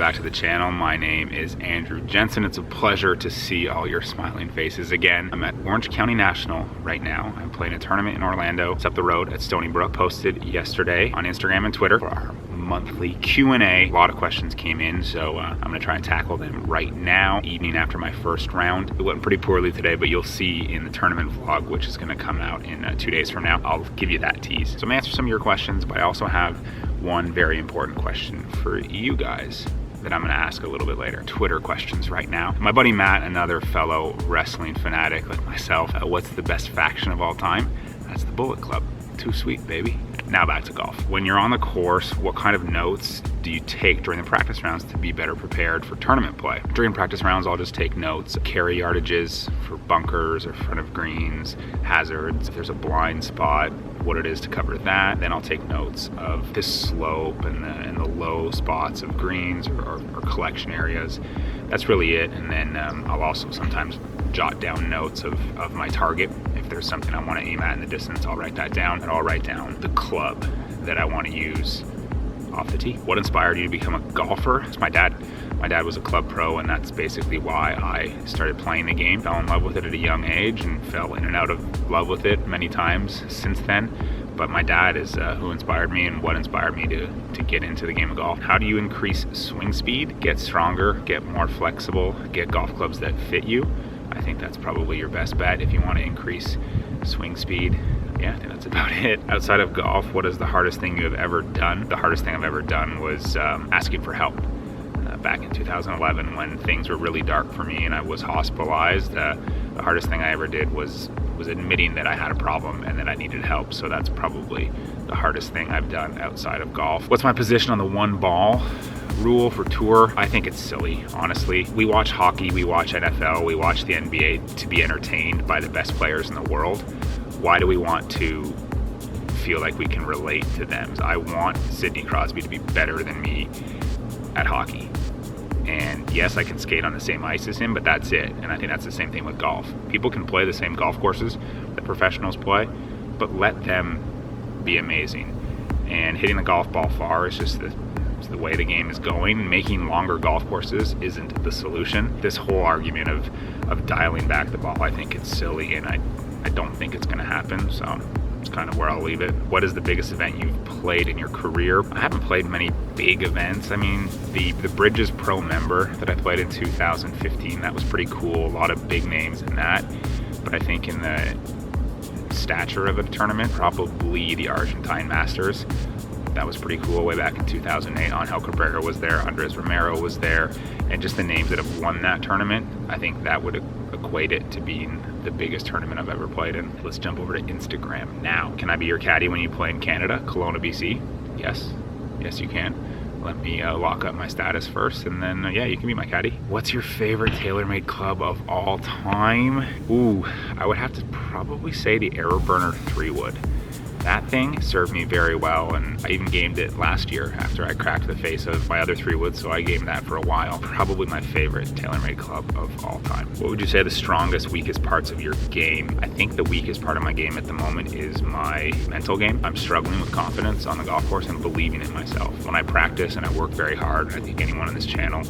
back to the channel. My name is Andrew Jensen. It's a pleasure to see all your smiling faces again. I'm at Orange County National right now. I'm playing a tournament in Orlando. It's up the road at Stony Brook. Posted yesterday on Instagram and Twitter for our monthly Q&A. A lot of questions came in, so I'm gonna try and tackle them right now, evening after my first round. It went pretty poorly today, but you'll see in the tournament vlog, which is gonna come out in 2 days from now, I'll give you that tease. So I'm gonna answer some of your questions, but I also have one very important question for you guys that I'm gonna ask a little bit later. Twitter questions right now. My buddy Matt, another fellow wrestling fanatic like myself, what's the best faction of all time? That's the Bullet Club. Too sweet, baby. Now back to golf. When you're on the course, what kind of notes do you take during the practice rounds to be better prepared for tournament play? During practice rounds, I'll just take notes, carry yardages for bunkers or front of greens, hazards, if there's a blind spot, what it is to cover that. Then I'll take notes of the slope and the low spots of greens or collection areas. That's really it. And then I'll also sometimes jot down notes of my target. If there's something I want to aim at in the distance, I'll write that down, and I'll write down the club that I want to use off the tee. What inspired you to become a golfer? It's my dad. My dad was a club pro, and that's basically why I started playing the game. Fell in love with it at a young age and fell in and out of love with it many times since then. But my dad is who inspired me and what inspired me to get into the game of golf. How do you increase swing speed, get stronger, get more flexible, get golf clubs that fit you? I think that's probably your best bet if you want to increase swing speed. Yeah, I think that's about it. Outside of golf, what is the hardest thing you have ever done? The hardest thing I've ever done was asking for help. Back in 2011, when things were really dark for me and I was hospitalized, the hardest thing I ever did was admitting that I had a problem and that I needed help. So that's probably the hardest thing I've done outside of golf. What's my position on the one ball rule for tour? I think it's silly, honestly. We watch hockey, we watch NFL, we watch the NBA to be entertained by the best players in the world. Why do we want to feel like we can relate to them? I want Sidney Crosby to be better than me at hockey. And yes, I can skate on the same ice as him, but that's it. And I think that's the same thing with golf. People can play the same golf courses that professionals play, but let them be amazing. And hitting the golf ball far is just the way the game is going. Making longer golf courses isn't the solution. This whole argument of dialing back the ball, I think it's silly, and I don't think it's gonna happen, so it's kind of where I'll leave it. What is the biggest event you've played in your career? I haven't played many big events. I mean, the Bridges Pro Member that I played in 2015, that was pretty cool. A lot of big names in that. But I think in the stature of a tournament, probably the Argentine Masters. That was pretty cool way back in 2008. Angel Cabrera was there, Andres Romero was there, and just the names that have won that tournament, I think that would equate it to being the biggest tournament I've ever played in. Let's jump over to Instagram now. Can I be your caddy when you play in Canada, Kelowna, BC? Yes, yes you can. Let me lock up my status first, and then yeah, you can be my caddy. What's your favorite TaylorMade club of all time? Ooh, I would have to probably say the Aeroburner 3-wood. That thing served me very well, and I even gamed it last year after I cracked the face of my other 3-wood, so I gamed that for a while. Probably my favorite TaylorMade club of all time. What would you say are the strongest, weakest parts of your game? I think the weakest part of my game at the moment is my mental game. I'm struggling with confidence on the golf course and believing in myself. When I practice and I work very hard, I think anyone on this channel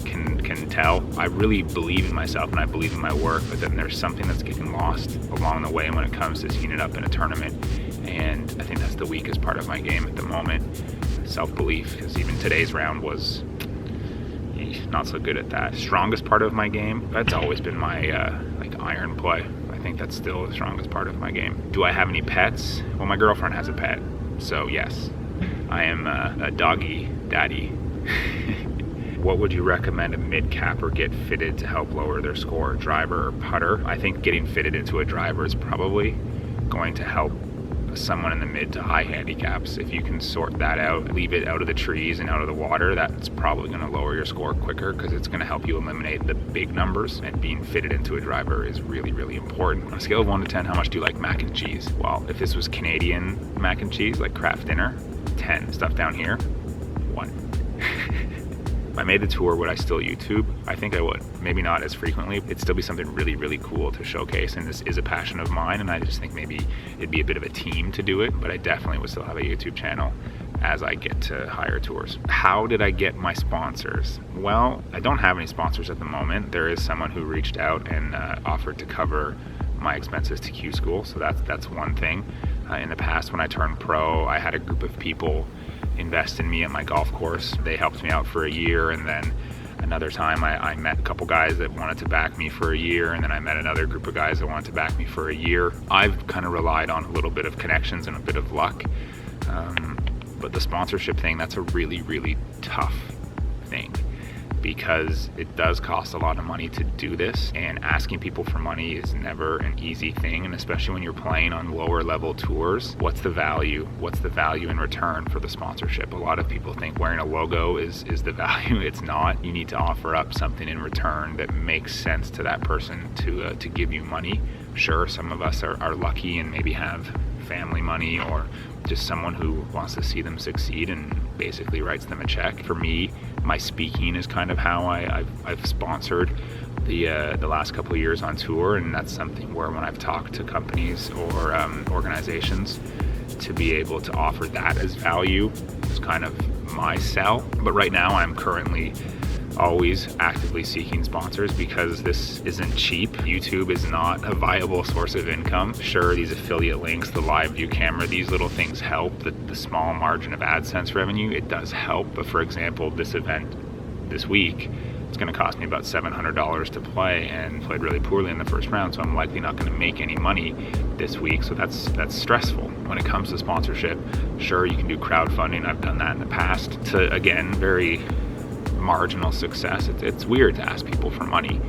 can tell, I really believe in myself and I believe in my work, but then there's something that's getting lost along the way when it comes to seeing it up in a tournament. And I think that's the weakest part of my game at the moment, self-belief, because even today's round was not so good at that. Strongest part of my game, that's always been my like iron play. I think that's still the strongest part of my game. Do I have any pets? Well, my girlfriend has a pet, so yes, I am a doggy daddy. What would you recommend a mid-capper get fitted to help lower their score, driver or putter? I think getting fitted into a driver is probably going to help someone in the mid to high handicaps. If you can sort that out, leave it out of the trees and out of the water, that's probably going to lower your score quicker because it's going to help you eliminate the big numbers, and being fitted into a driver is really, really important. On a scale of 1 to 10, how much do you like mac and cheese? Well, if this was Canadian mac and cheese, like Kraft Dinner, 10. Stuff down here, 1. If I made the tour, would I still YouTube? I think I would. Maybe not as frequently. It'd still be something really, really cool to showcase, and this is a passion of mine, and I just think maybe it'd be a bit of a team to do it, but I definitely would still have a YouTube channel as I get to higher tours. How did I get my sponsors? Well, I don't have any sponsors at the moment. There is someone who reached out and offered to cover my expenses to Q School, so that's one thing. In the past, when I turned pro, I had a group of people invest in me at my golf course. They helped me out for a year, and then another time I met a couple guys that wanted to back me for a year, and then I met another group of guys that wanted to back me for a year. I've kind of relied on a little bit of connections and a bit of luck, but the sponsorship thing, that's a really, really tough thing, because it does cost a lot of money to do this, and asking people for money is never an easy thing, and especially when you're playing on lower level tours. What's the value? What's the value in return for the sponsorship? A lot of people think wearing a logo is the value. It's not. You need to offer up something in return that makes sense to that person to give you money. Sure, some of us are lucky and maybe have family money, or just someone who wants to see them succeed and basically writes them a check. For me, my speaking is kind of how I've sponsored the last couple of years on tour, and that's something where when I've talked to companies or organizations, to be able to offer that as value is kind of my sell. But right now I'm currently always actively seeking sponsors, because this isn't cheap. YouTube is not a viable source of income. Sure, these affiliate links, the LiveView camera, these little things help. The small margin of AdSense revenue, it does help. But for example, this event this week, it's going to cost me about $700 to play, and played really poorly in the first round, so I'm likely not going to make any money this week. So that's stressful. When it comes to sponsorship, sure, you can do crowdfunding. I've done that in the past to, again, very marginal success. It's weird to ask people for money,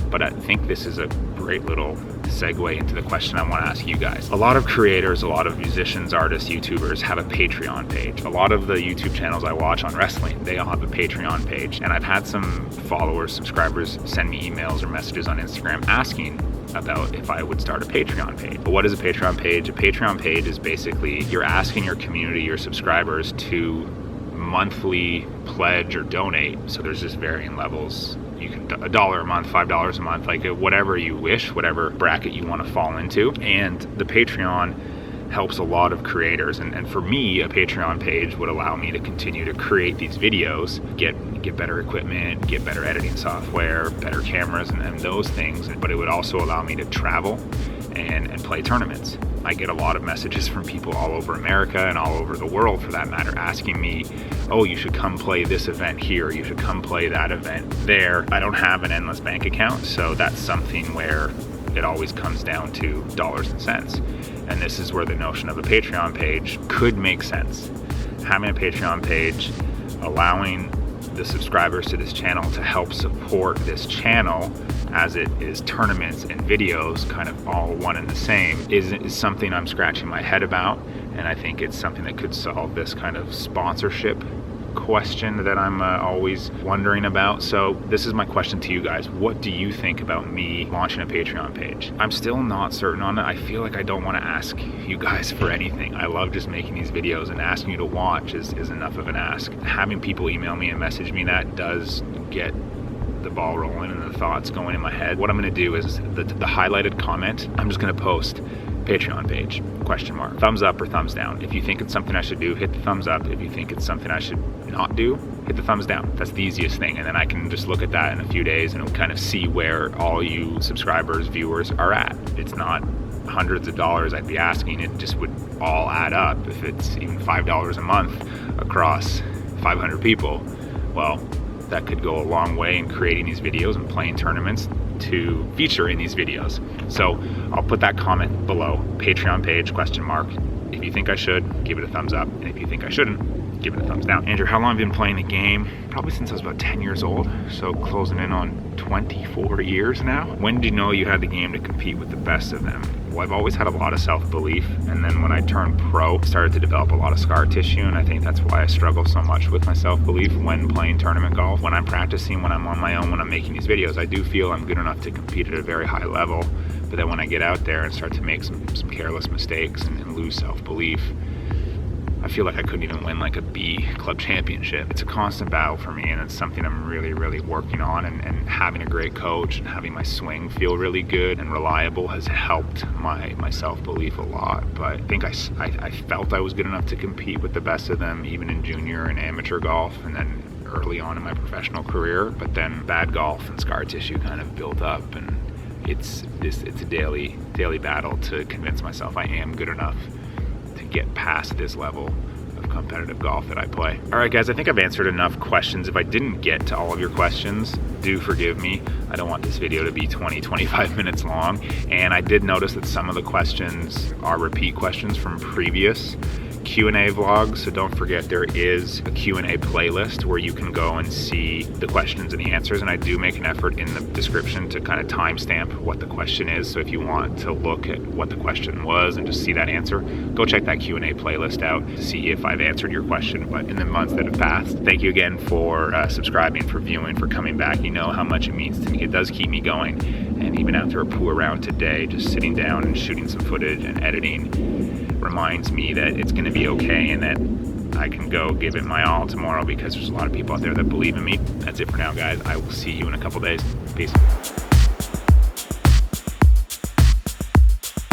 but I think this is a great little segue into the question I want to ask you guys. A lot of creators, a lot of musicians, artists, YouTubers have a Patreon page. A lot of the YouTube channels I watch on wrestling, they all have a Patreon page, and I've had some followers, subscribers send me emails or messages on Instagram asking about if I would start a Patreon page. But what is a Patreon page? A Patreon page is basically you're asking your community, your subscribers, to monthly pledge or donate. So there's just varying levels. You can $1 a month, $5 a month, like whatever you wish, whatever bracket you want to fall into. And the Patreon helps a lot of creators, and for me, a Patreon page would allow me to continue to create these videos, get better equipment, get better editing software, better cameras, and those things. But it would also allow me to travel and play tournaments. I get a lot of messages from people all over America and all over the world, for that matter, asking me, oh, you should come play this event here, you should come play that event there. I don't have an endless bank account, so that's something where it always comes down to dollars and cents. And this is where the notion of a Patreon page could make sense. Having a Patreon page, allowing the subscribers to this channel to help support this channel, as it is tournaments and videos kind of all one and the same, is something I'm scratching my head about. And I think it's something that could solve this kind of sponsorship question that I'm always wondering about. So this is my question to you guys. What do you think about me launching a Patreon page? I'm still not certain on it. I feel like I don't want to ask you guys for anything. I love just making these videos, and asking you to watch is enough of an ask. Having people email me and message me, that does get the ball rolling and the thoughts going in my head. What I'm going to do is the highlighted comment, I'm just going to post Patreon page, ? Thumbs up or thumbs down. If you think it's something I should do, hit the thumbs up. If you think it's something I should not do, hit the thumbs down. That's the easiest thing. And then I can just look at that in a few days and kind of see where all you subscribers, viewers are at. It's not hundreds of dollars I'd be asking. It just would all add up. If it's even $5 a month across 500 people, well, that could go a long way in creating these videos and playing tournaments to feature in these videos. So I'll put that comment below, Patreon page, ? If you think I should, give it a thumbs up. And if you think I shouldn't, give it a thumbs down. Andrew, how long have you been playing the game? Probably since I was about 10 years old. So closing in on 24 years now. When did you know you had the game to compete with the best of them? Well, I've always had a lot of self-belief, and then when I turned pro, started to develop a lot of scar tissue, and I think that's why I struggle so much with my self-belief when playing tournament golf. When I'm practicing, when I'm on my own, when I'm making these videos, I do feel I'm good enough to compete at a very high level, but then when I get out there and start to make some careless mistakes and lose self-belief, I feel like I couldn't even win like a B club championship. It's a constant battle for me, and it's something I'm really working on, and having a great coach and having my swing feel really good and reliable has helped my self-belief a lot. But I think I felt I was good enough to compete with the best of them, even in junior and amateur golf, and then early on in my professional career. But then bad golf and scar tissue kind of built up, and it's a daily battle to convince myself I am good enough to get past this level of competitive golf that I play. All right, guys, I think I've answered enough questions. If I didn't get to all of your questions, do forgive me. I don't want this video to be 20-25 minutes long. And I did notice that some of the questions are repeat questions from previous Q&A vlogs, so don't forget there is a Q&A playlist where you can go and see the questions and the answers, and I do make an effort in the description to kind of timestamp what the question is, so if you want to look at what the question was and just see that answer, go check that Q&A playlist out to see if I've answered your question. But in the months that have passed, thank you again for subscribing, for viewing, for coming back. You know how much it means to me. It does keep me going, and even after a poor round today, just sitting down and shooting some footage and editing reminds me that it's going to be okay, and that I can go give it my all tomorrow, because there's a lot of people out there that believe in me. That's it for now, guys. I will see you in a couple days. Peace.